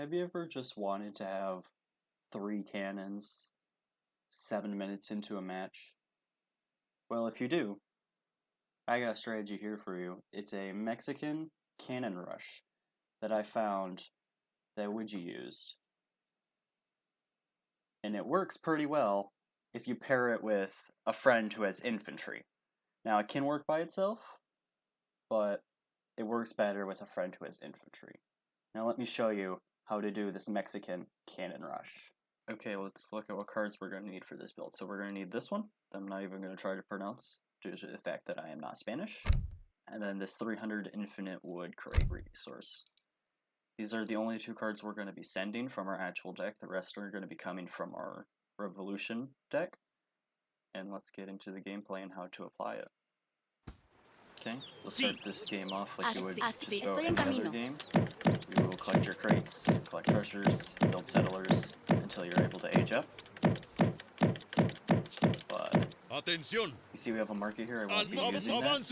Have you ever just wanted to have 3 cannons 7 minutes into a match? Well, if you do, I got a strategy here for you. It's a Mexican cannon rush that I found that Ouija used. And it works pretty well if you pair it with a friend who has infantry. Now, it can work by itself, but it works better with a friend who has infantry. Now let me show you how to do this Mexican cannon rush. Okay, let's look at what cards we're going to need for this build. So we're going to need this one, that I'm not even going to try to pronounce due to the fact that I am not Spanish. And then this 300 Infinite Wood Crate resource. These are the only 2 cards we're going to be sending from our actual deck. The rest are going to be coming from our Revolution deck. And let's get into the gameplay and how to apply it. Okay, let's start this game off like you would just go any other game. You will collect your crates, collect treasures, build settlers until you're able to age up. But you see we have a market here. I won't be using that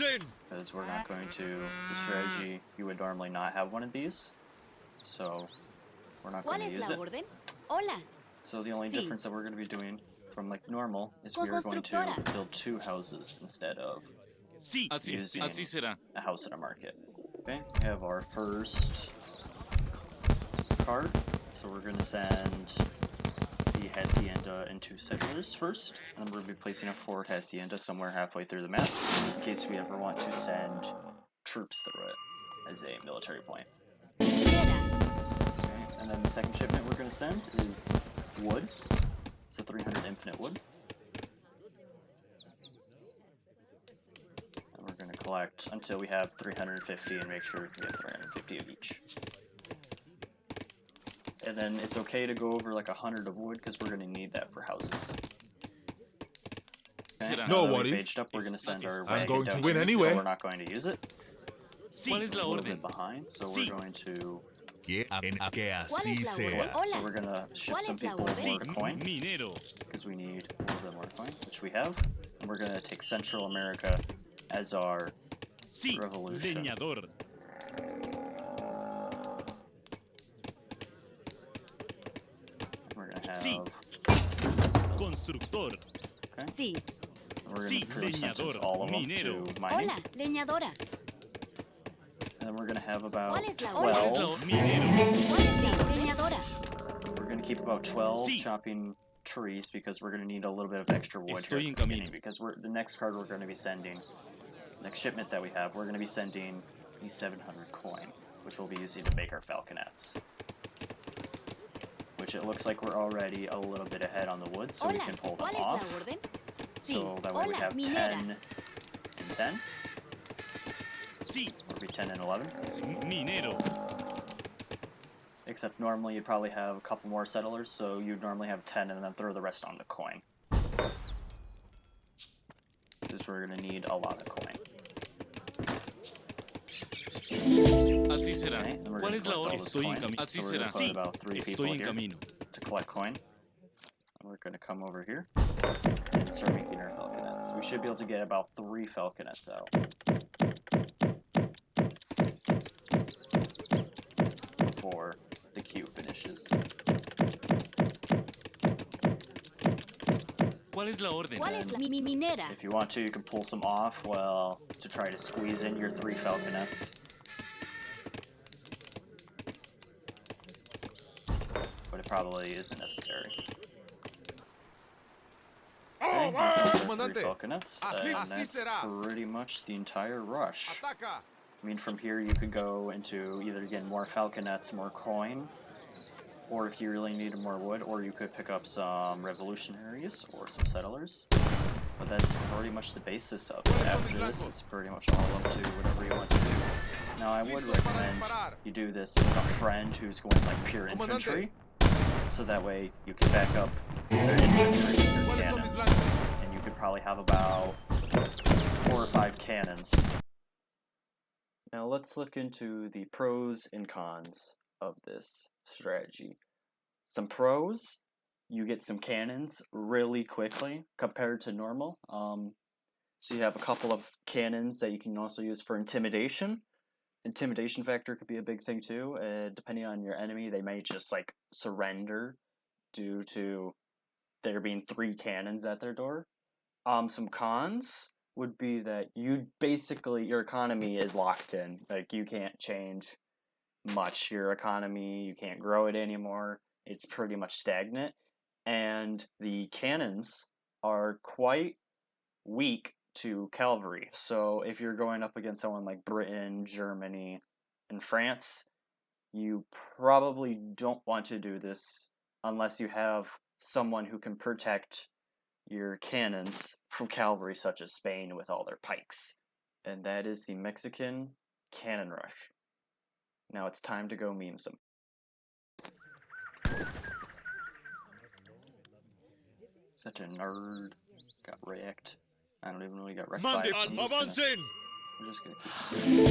because we're not going to the strategy. You would normally not have one of these, so we're not going to use it. So the only difference that we're going to be doing from like normal is we are going to build 2 houses instead of using a house in a market. Okay, we have our first card, so we're going to send the Hacienda into settlers first, and then we're going to be placing a forward Hacienda somewhere halfway through the map, in case we ever want to send troops through it as a military point. Okay, and then the second shipment we're going to send is wood, so 300 infinite wood. And we're going to collect until we have 350 and make sure we have 350 of each. And then it's okay to go over like 100 of wood because we're going to need that for houses. Okay, no we've worries. aged up, we're going to send our I'm going to win here, anyway. so we're not going to use it. We're a little bit behind, so we're going to... So we're going to ship some people more coin, because we need a little bit more coin, which we have. And we're going to take Central America as our revolution. We're going to have... Okay. We're going to pretty sentence all of them to mining. And then we're going to have about 12. We're going to keep about 12 chopping trees because we're going to need a little bit of extra wood here at the beginning, because the next card we're going to be sending, next shipment that we have, we're going to be sending the 700 coin, which we'll be using to make our falconets. Which it looks like we're already a little bit ahead on the wood, so we can pull them off. So that way we have 10 and 10. Or be 10 and 11. Except normally you'd probably have a couple more settlers, so you'd normally have 10 and then throw the rest on the coin. Because we're going to need a lot of coin. Okay, and we're going to collect all this coin. So we're going to put about 3 people here to collect coin. And we're going to come over here and start making our falconets. We should be able to get about 3 falconets out before the queue finishes. If you want to, you can pull some off, well, to try to squeeze in your 3 falconets. But it probably isn't necessary. Okay, 3 falconets, and that's pretty much the entire rush. I mean, from here you could go into either getting more falconets, more coin, or if you really needed more wood, or you could pick up some revolutionaries or some settlers. But that's pretty much the basis of it. After this, it's pretty much all up to whatever you want to do. Now, I would recommend you do this with a friend who's going like pure infantry, so that way you can back up their infantry and your cannons, and you could probably have about 4 or 5 cannons. Now let's look into the pros and cons of this strategy. Some pros, you get some cannons really quickly compared to normal. So you have a couple of cannons that you can also use for intimidation. intimidation factor could be a big thing too. Depending on your enemy, they may just like surrender due to there being 3 cannons at their door. Some cons would be that your economy is locked in. Like, you can't change much. Your economy, you can't grow it anymore. It's pretty much stagnant. And the cannons are quite weak to cavalry. So if you're going up against someone like Britain, Germany, and France, you probably don't want to do this unless you have someone who can protect your cannons from cavalry, such as Spain with all their pikes. And that is the Mexican cannon rush. Now it's time to go meme some. Such a nerd. Got wrecked. I don't even know he got wrecked by. I'm just gonna keep